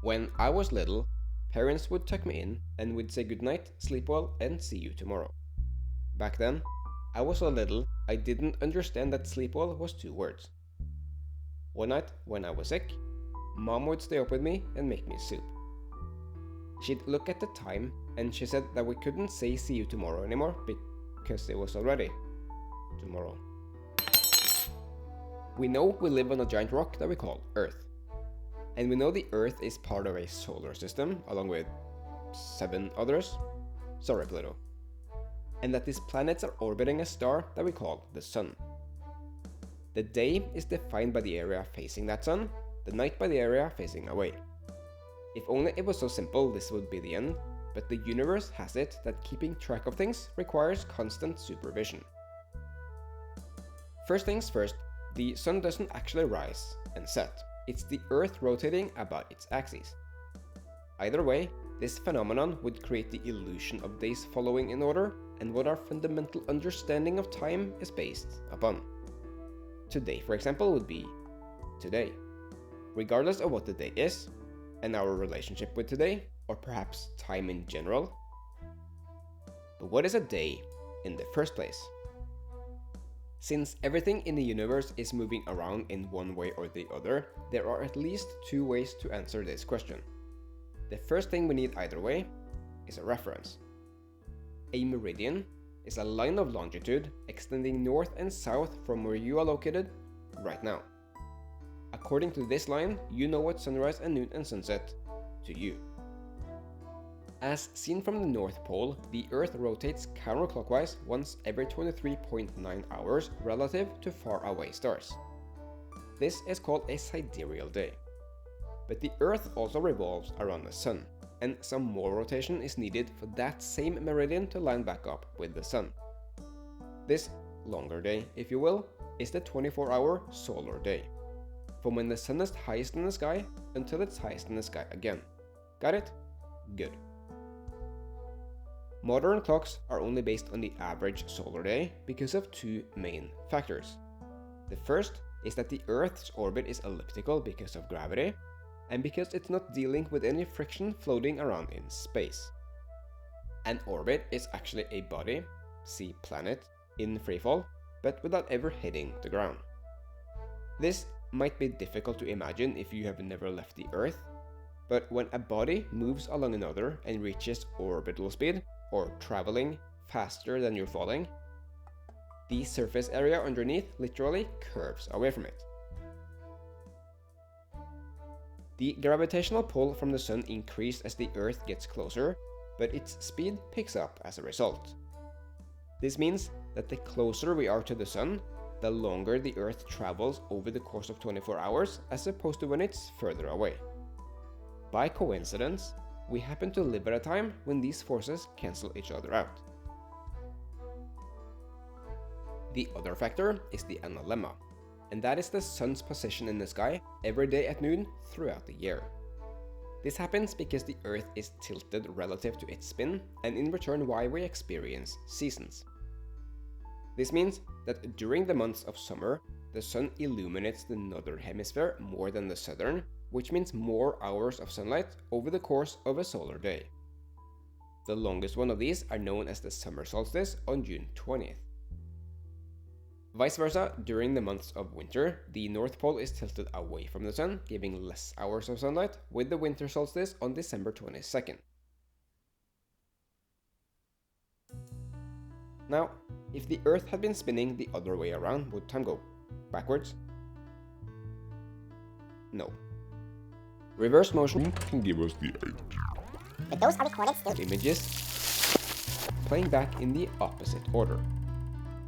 When I was little, parents would tuck me in and would say goodnight, sleep well, and see you tomorrow. Back then, I was so little I didn't understand that sleep well was 2 words. One night, when I was sick, Mom would stay up with me and make me soup. She'd look at the time and she said that we couldn't say see you tomorrow anymore because it was already tomorrow. We know we live on a giant rock that we call Earth. And we know the Earth is part of a solar system along with 7 others. Sorry, Pluto. And that these planets are orbiting a star that we call the Sun. The day is defined by the area facing that sun, the night by the area facing away. If only it was so simple, this would be the end, but the universe has it that keeping track of things requires constant supervision. First things first, the sun doesn't actually rise and set. It's the Earth rotating about its axis. Either way, this phenomenon would create the illusion of days following in order and what our fundamental understanding of time is based upon. Today, for example, would be today, regardless of what the day is, and our relationship with today, or perhaps time in general. But what is a day in the first place? Since everything in the universe is moving around in one way or the other, there are at least 2 ways to answer this question. The first thing we need either way is a reference. A meridian is a line of longitude extending north and south from where you are located right now. According to this line, you know what sunrise and noon and sunset to you. As seen from the North Pole, the Earth rotates counterclockwise once every 23.9 hours relative to faraway stars. This is called a sidereal day. But the Earth also revolves around the Sun, and some more rotation is needed for that same meridian to line back up with the Sun. This longer day, if you will, is the 24-hour solar day, from when the Sun is highest in the sky until it's highest in the sky again. Got it? Good. Modern clocks are only based on the average solar day because of 2 main factors. The first is that the Earth's orbit is elliptical because of gravity, and because it's not dealing with any friction floating around in space. An orbit is actually a body, see planet, in freefall, but without ever hitting the ground. This might be difficult to imagine if you have never left the Earth, but when a body moves along another and reaches orbital speed, or traveling faster than you're falling, the surface area underneath literally curves away from it. The gravitational pull from the Sun increases as the Earth gets closer, but its speed picks up as a result. This means that the closer we are to the Sun, the longer the Earth travels over the course of 24 hours as opposed to when it's further away. By coincidence, we happen to live at a time when these forces cancel each other out. The other factor is the analemma, and that is the Sun's position in the sky every day at noon throughout the year. This happens because the Earth is tilted relative to its spin, and in return why we experience seasons. This means that during the months of summer, the Sun illuminates the northern hemisphere more than the southern, which means more hours of sunlight over the course of a solar day. The longest one of these are known as the summer solstice on June 20th. Vice versa, during the months of winter, the North Pole is tilted away from the Sun, giving less hours of sunlight, with the winter solstice on December 22nd. Now, if the Earth had been spinning the other way around, would time go backwards? No. Reverse motion can give us the idea. But those are recorded still. Images playing back in the opposite order.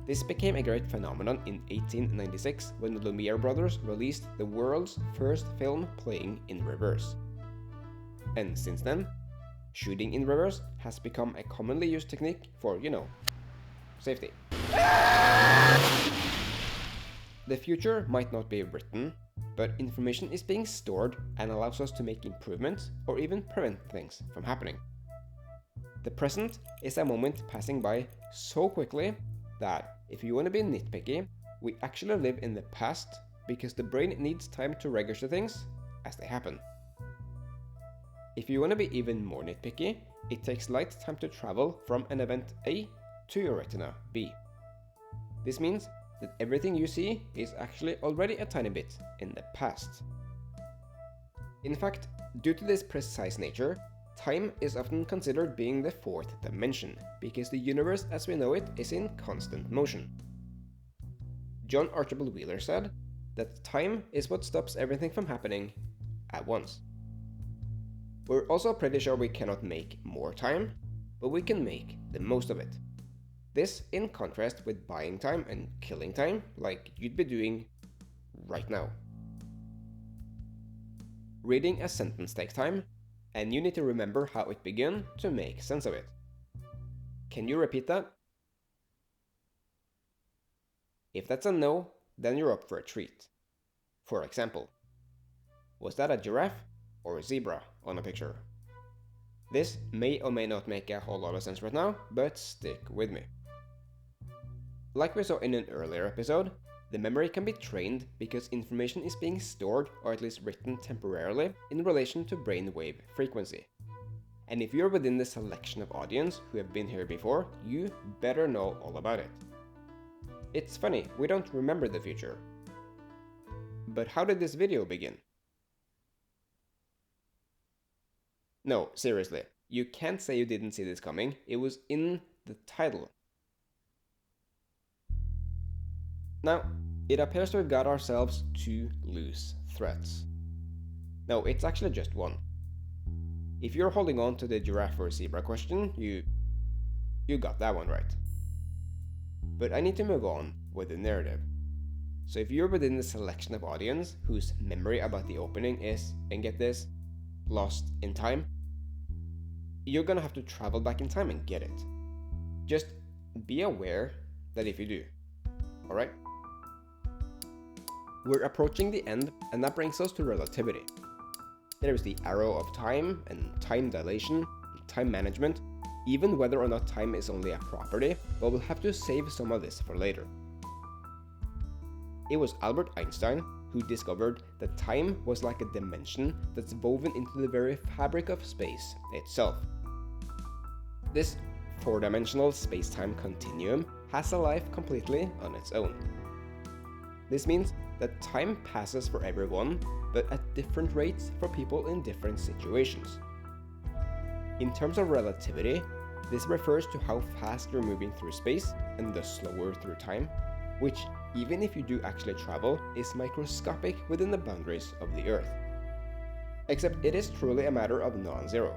This became a great phenomenon in 1896 when the Lumiere brothers released the world's first film playing in reverse. And since then, shooting in reverse has become a commonly used technique for, safety. The future might not be written, but information is being stored and allows us to make improvements or even prevent things from happening. The present is a moment passing by so quickly that, if you want to be nitpicky, we actually live in the past because the brain needs time to register things as they happen. If you want to be even more nitpicky, it takes light time to travel from an event A to your retina B. This means that everything you see is actually already a tiny bit in the past. In fact, due to this precise nature, time is often considered being the fourth dimension, because the universe as we know it is in constant motion. John Archibald Wheeler said that time is what stops everything from happening at once. We're also pretty sure we cannot make more time, but we can make the most of it. This in contrast with buying time and killing time, like you'd be doing right now. Reading a sentence takes time, and you need to remember how it began to make sense of it. Can you repeat that? If that's a no, then you're up for a treat. For example, was that a giraffe or a zebra on a picture? This may or may not make a whole lot of sense right now, but stick with me. Like we saw in an earlier episode, the memory can be trained because information is being stored or at least written temporarily in relation to brainwave frequency. And if you're within the selection of audience who have been here before, you better know all about it. It's funny, we don't remember the future. But how did this video begin? No, seriously, you can't say you didn't see this coming, it was in the title. Now, it appears to have got ourselves two loose threads. No, it's actually just one. If you're holding on to the giraffe or zebra question, you got that one right. But I need to move on with the narrative. So if you're within the selection of audience whose memory about the opening is, and get this, lost in time, you're gonna have to travel back in time and get it. Just be aware that if you do. Alright? We're approaching the end, and that brings us to relativity. There is the arrow of time, and time dilation, and time management, even whether or not time is only a property, but we'll have to save some of this for later. It was Albert Einstein who discovered that time was like a dimension that's woven into the very fabric of space itself. This four-dimensional space-time continuum has a life completely on its own. This means that time passes for everyone, but at different rates for people in different situations. In terms of relativity, this refers to how fast you're moving through space and thus slower through time, which, even if you do actually travel, is microscopic within the boundaries of the Earth. Except it is truly a matter of non-zero.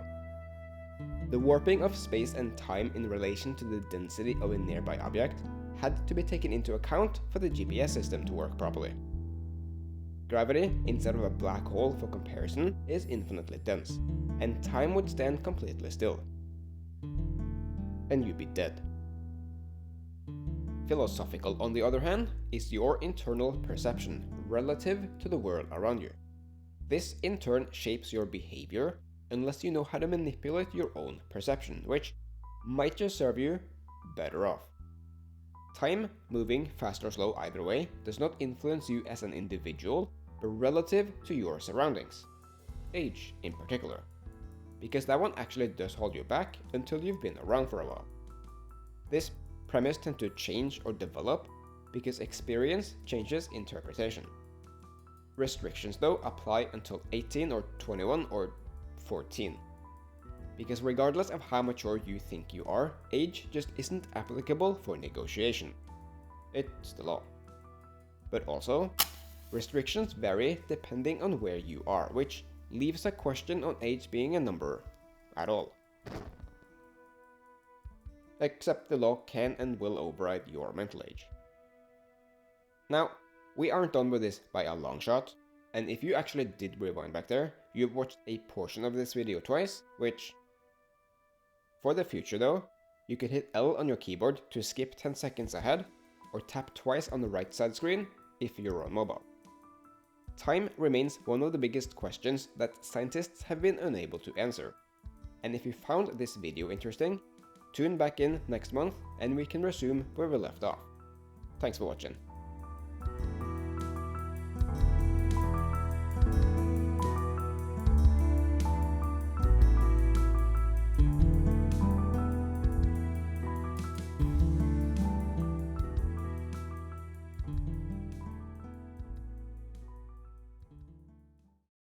The warping of space and time in relation to the density of a nearby object had to be taken into account for the GPS system to work properly. Gravity, instead of a black hole for comparison, is infinitely dense, and time would stand completely still. And you'd be dead. Philosophical, on the other hand, is your internal perception relative to the world around you. This in turn shapes your behavior unless you know how to manipulate your own perception, which might just serve you better off. Time, moving fast or slow either way, does not influence you as an individual, but relative to your surroundings. Age in particular. Because that one actually does hold you back until you've been around for a while. This premise tends to change or develop because experience changes interpretation. Restrictions though apply until 18 or 21 or 14. Because regardless of how mature you think you are, age just isn't applicable for negotiation. It's the law. But also, restrictions vary depending on where you are, which leaves a question on age being a number at all. Except the law can and will override your mental age. Now, we aren't done with this by a long shot, and if you actually did rewind back there, you've watched a portion of this video twice, which, for the future though, you could hit L on your keyboard to skip 10 seconds ahead, or tap twice on the right side screen if you're on mobile. Time remains one of the biggest questions that scientists have been unable to answer. And if you found this video interesting, tune back in next month and we can resume where we left off. Thanks for watching.